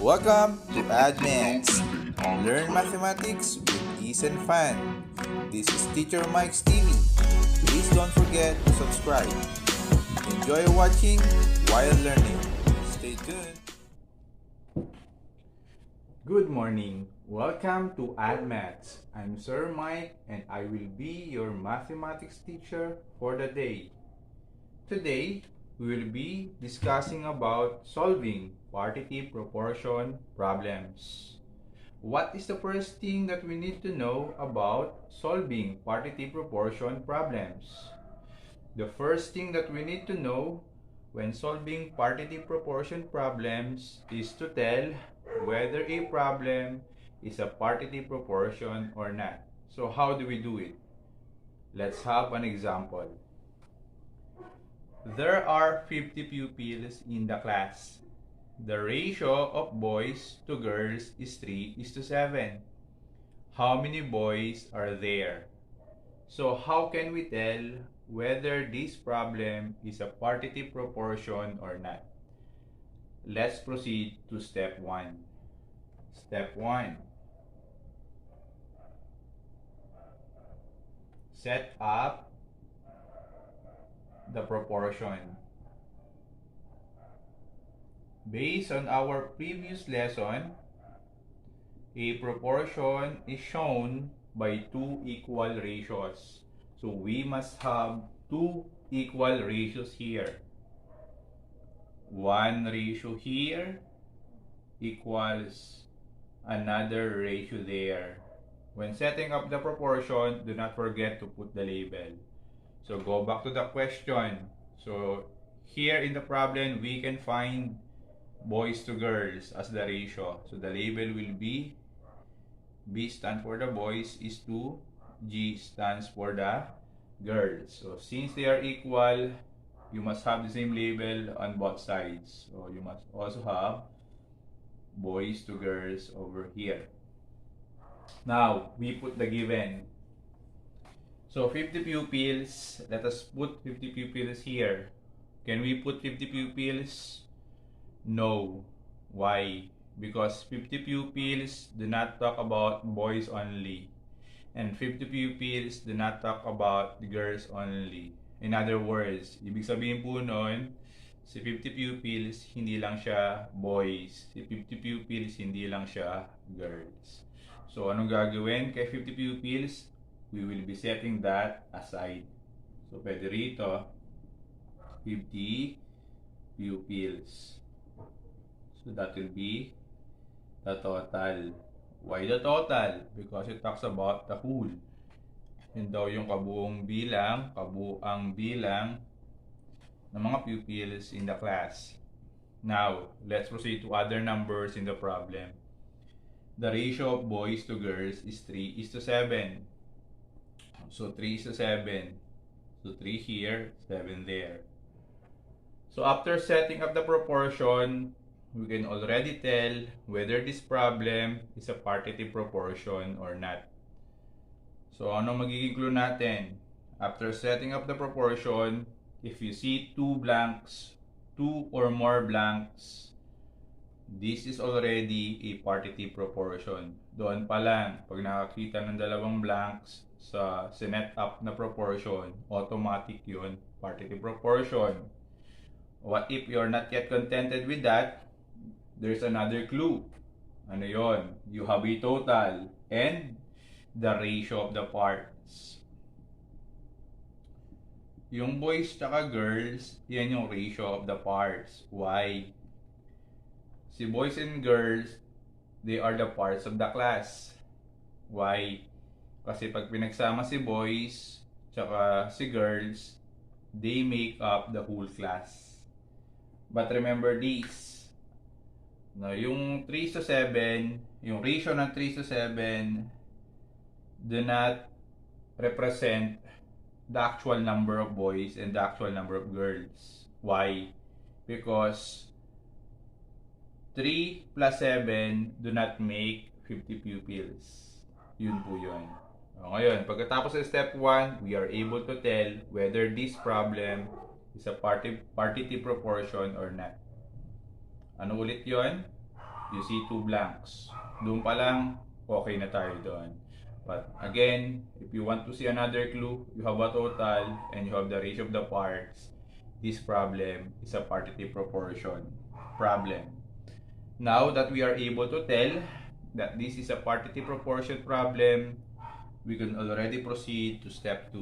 Welcome to AdMaths. Learn mathematics with ease and fun. This is Teacher Mike's TV. Please don't forget to subscribe. Enjoy watching while learning. Stay tuned. Good morning. Welcome to AdMaths. I'm Sir Mike and I will be your mathematics teacher for the day. Today, we will be discussing about solving partitive proportion problems. What is the first thing that we need to know about solving partitive proportion problems? The first thing that we need to know when solving partitive proportion problems is to tell whether a problem is a partitive proportion or not. So how do we do it? Let's have an example. There are 50 pupils in the class. The ratio of boys to girls is 3:7. How many boys are there? So how can we tell whether this problem is a partitive proportion or not? Let's proceed to step 1. Step 1. Set up the proportion. Based on our previous lesson, a proportion is shown by two equal ratios. So we must have two equal ratios here. One ratio here equals another ratio there. When setting up the proportion, do not forget to put the label. So go back to the question. So here in the problem, we can find boys to girls as the ratio. So the label will be B stands for the boys is 2, G stands for the girls. So since they are equal, you must have the same label on both sides. So you must also have boys to girls over here. Now, we put the given. So 50 pupils, let us put 50 pupils here. Can we put 50 pupils? No. Why? Because 50 pupils do not talk about boys only. And 50 pupils do not talk about the girls only. In other words, ibig sabihin po nun, si 50 pupils, hindi lang siya boys. Si 50 pupils, hindi lang siya girls. So, anong gagawin kay 50 pupils? We will be setting that aside. So, pwede rito, 50 pupils. So, that will be the total. Why the total? Because it talks about the whole. Yun daw yung kabuang bilang ng mga pupils in the class. Now, let's proceed to other numbers in the problem. The ratio of boys to girls is 3:7. So 3:7. So 3 here, 7 there. So after setting up the proportion, we can already tell whether this problem is a partitive proportion or not. So ano magiging clue natin? After setting up the proportion, if you see two or more blanks, this is already a partitive proportion. Doon pa lang, pag nakakita ng dalawang blanks sa sinet up na proportion, automatic yun, partitive proportion. What if you're not yet contented with that? There's another clue. Ano yon? You have a total and the ratio of the parts. Yung boys tsaka girls, yan yung ratio of the parts. Why? Si boys and girls, they are the parts of the class. Why? Kasi pag pinagsama si boys tsaka si girls, they make up the whole class. But remember this. No, yung 3:7, yung ratio ng 3:7 do not represent the actual number of boys and the actual number of girls. Why? Because 3 plus 7 do not make 50 pupils. Yun po yun. So, ngayon, pagkatapos sa step 1, we are able to tell whether this problem is a partitive proportion or not. Ano ulit yon? You see two blanks. Doon pa lang, okay na tayo doon. But again, if you want to see another clue, you have a total and you have the ratio of the parts. This problem is a partitive proportion problem. Now that we are able to tell that this is a partitive proportion problem, we can already proceed to step 2.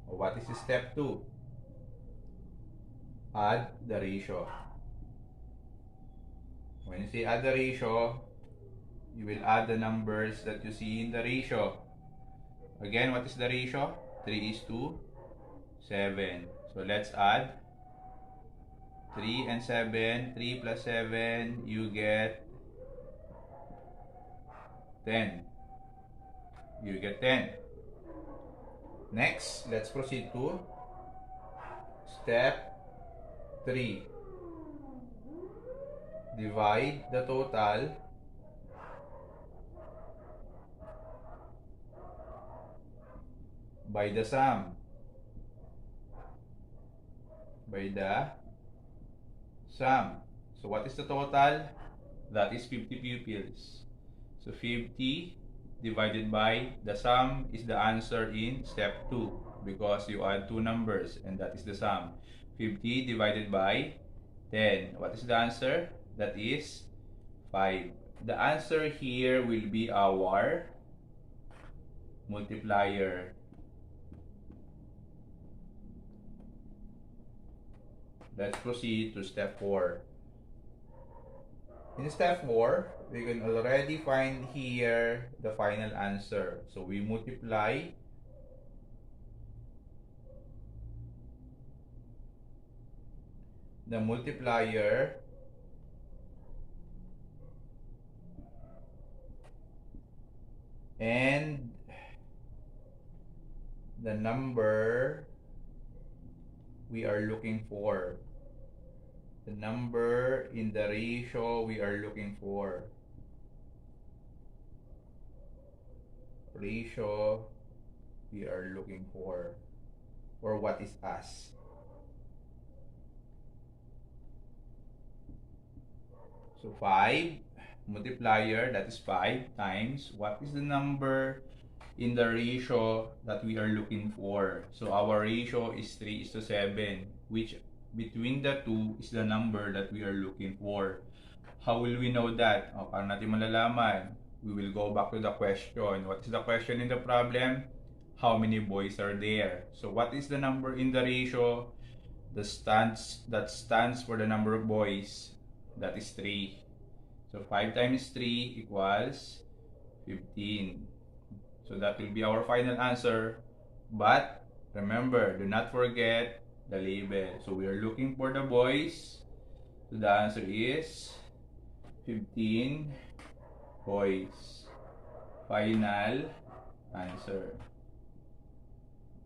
What is step 2? Add the ratio. When you say add the ratio, you will add the numbers that you see in the ratio. Again, what is the ratio? 3 is to 7. So let's add 3 and 7. 3 plus 7, you get 10. You get 10. Next, let's proceed to step 3. Divide the total by the sum. By the sum. So what is the total? That is 50 pupils. So 50 divided by the sum is the answer in step 2 because you add two numbers and that is the sum. 50 divided by 10. What is the answer? That is 5. The answer here will be our multiplier. Let's proceed to step 4. In step 4, we can already find here the final answer. So we multiply the multiplier and the number we are looking for. The number in the ratio we are looking for. Ratio we are looking for. Or what is us. So 5 multiplier, that is 5 times what is the number in the ratio that we are looking for. So our ratio is 3 is to 7, which between the two is the number that we are looking for. How will we know that? Paano natin malalaman? We will go back to the question. What is the question in the problem? How many boys are there? So what is the number in the ratio? That stands for the number of boys. That is 3. So 5 times 3 equals 15. So that will be our final answer. But remember, do not forget the label. So we are looking for the boys. So the answer is 15 boys. Final answer.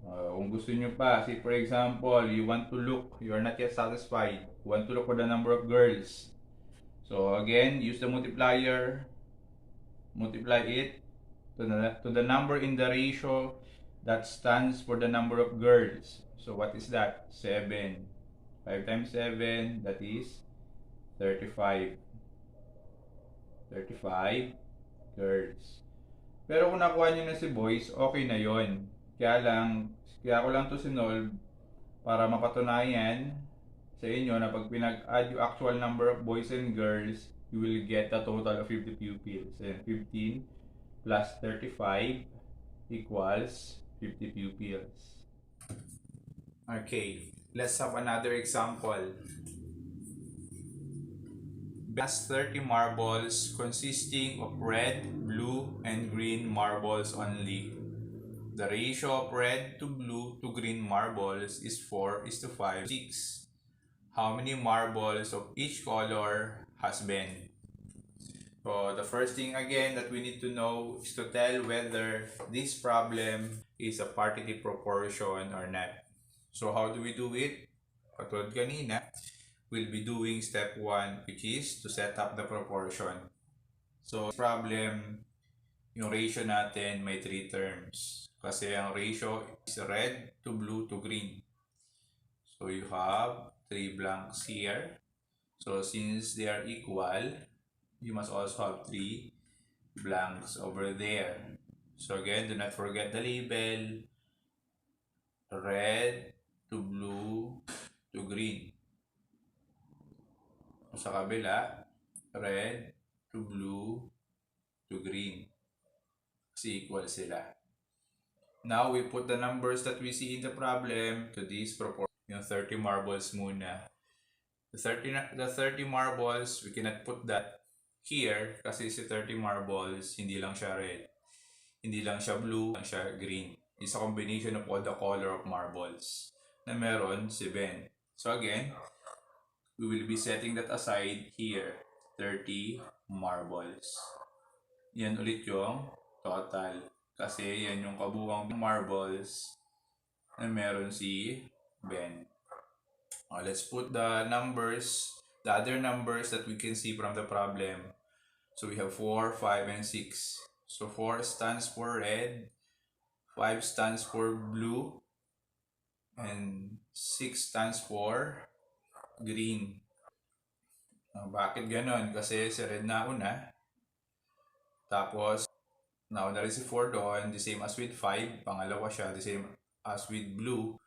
Kung gusto nyo pa, say for example, you are not yet satisfied. You want to look for the number of girls. So again, use the multiplier. Multiply it to the number in the ratio that stands for the number of girls. So what is that? 7. 5 times 7, that is 35. 35 girls. Pero kung nakuha nyo na si boys, okay na yon. Kaya ko lang to sinolve para mapatunayan sa inyo na pag pinag-add yung actual number of boys and girls, you will get a total of 50 pupils. And 15 plus 35 equals 50 pupils. Okay, let's have another example. Has 30 marbles consisting of red, blue, and green marbles only. The ratio of red to blue to green marbles is 4 is to 5, 6. How many marbles of each color has been? So the first thing again that we need to know is to tell whether this problem is a partitive proportion or not. So how do we do it? Katulad kanina, we'll be doing step 1, which is to set up the proportion. So this problem, yung ratio natin may 3 terms. Kasi ang ratio is red to blue to green. So you have 3 blanks here. So since they are equal, you must also have 3 blanks over there. So again, do not forget the label. Red to blue to green. Sa kabila, red to blue to green. Kasi equal sila. Now, we put the numbers that we see in the problem to this proportion. Yung 30 marbles muna. The 30 marbles, we cannot put that here kasi si 30 marbles, hindi lang siya red. Hindi lang siya blue, hindi lang siya green. It's a combination of all the color of marbles na meron si Ben. So again, we will be setting that aside here. 30 marbles. Yan ulit yung total. Kasi yan yung kabuuang marbles na meron si Ben. Let's put the numbers, the other numbers that we can see from the problem. So we have 4, 5, and 6. So 4 stands for red, 5 stands for blue, and 6 stands for green. Bakit ganon? Kasi si red na una. Tapos, nauna rin si 4 doon, the same as with 5. Pangalawa siya, the same as with blue.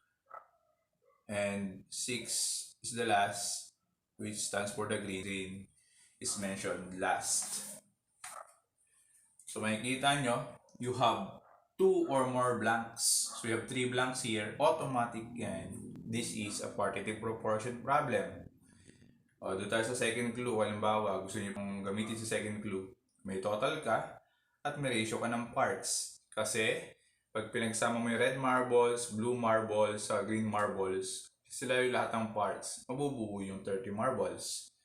And 6 is the last, which stands for the green. Green is mentioned last. So makikita nyo, you have 2 or more blanks. So you have 3 blanks here, automatic yan. This is a partitive proportion problem. Doon tayo sa second clue. Halimbawa, gusto niyo pong gamitin sa second clue. May total ka at may ratio ka ng parts. Kasi, pag pinagsama mo yung red marbles, blue marbles, green marbles, sila yung lahat ng parts. Mabubuo yung 30 marbles.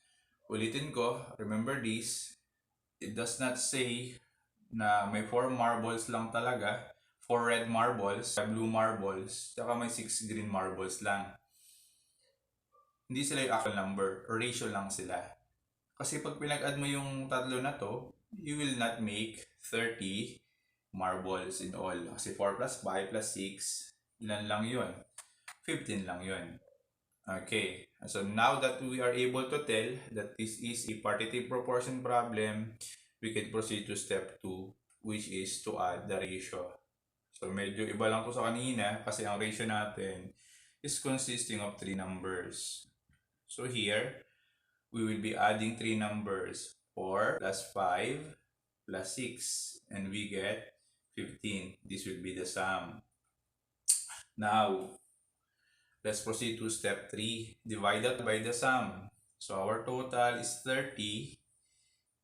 Ulitin ko, remember this, it does not say na may 4 marbles lang talaga, 4 red marbles, 5 blue marbles, saka may 6 green marbles lang. Hindi sila yung actual number, ratio lang sila. Kasi pag pinag-add mo yung tatlo na to, you will not make 30 marbles in all. Kasi 4 plus 5 plus 6, ilan lang yun? 15 lang yun. Okay, so now that we are able to tell that this is a partitive proportion problem, we can proceed to step 2, which is to add the ratio. So medyo iba lang to sa kanina kasi ang ratio natin is consisting of 3 numbers. So here, we will be adding 3 numbers, 4 plus 5 plus 6, and we get 15. This will be the sum. Now, let's proceed to step 3, divided by the sum. So our total is 30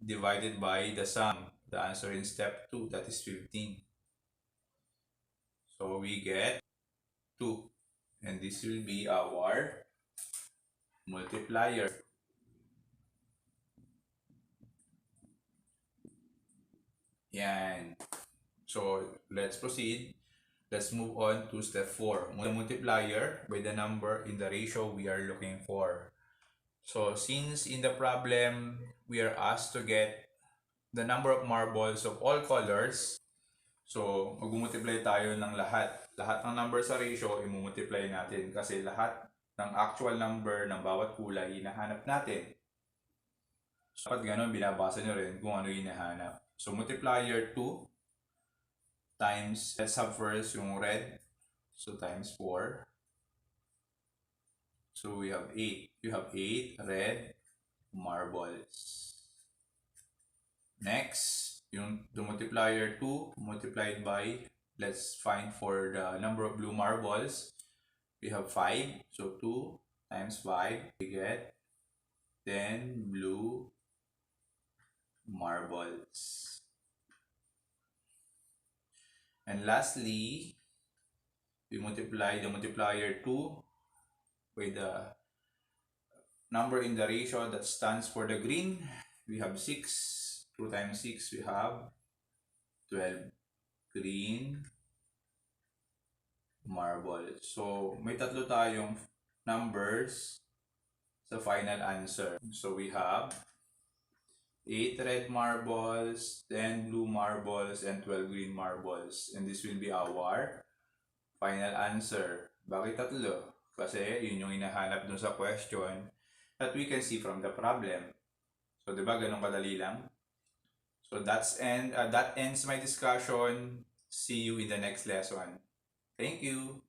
divided by the sum. The answer in step 2, that is 15. So we get 2. And this will be our multiplier. Yan. So let's proceed. Let's move on to step 4. The multiplier by the number in the ratio we are looking for. So since in the problem, we are asked to get the number of marbles of all colors, so mag-multiply tayo ng lahat. Lahat ng number sa ratio, i-multiply natin kasi lahat ng actual number ng bawat kulay hinahanap natin. So dapat ganun, binabasa nyo rin kung ano hinahanap. So multiplier 2 times, let's have first yung red. So times 4. So we have 8. You have 8 red marbles. Next, yung the multiplier 2 multiplied by, let's find for the number of blue marbles. We have 5. So 2 times 5, we get 10 blue marbles. And lastly, we multiply the multiplier 2 with the number in the ratio that stands for the green. We have 6. 2 times 6, we have 12 green marbles. So, may tatlo tayong numbers sa final answer. So, we have 8 red marbles, 10 blue marbles, and 12 green marbles. And this will be our final answer. Bakit tatlo? Kasi yun yung hinahanap dun sa question that we can see from the problem. So, di ba, ganun kadali lang? So, that ends my discussion. See you in the next lesson. Thank you.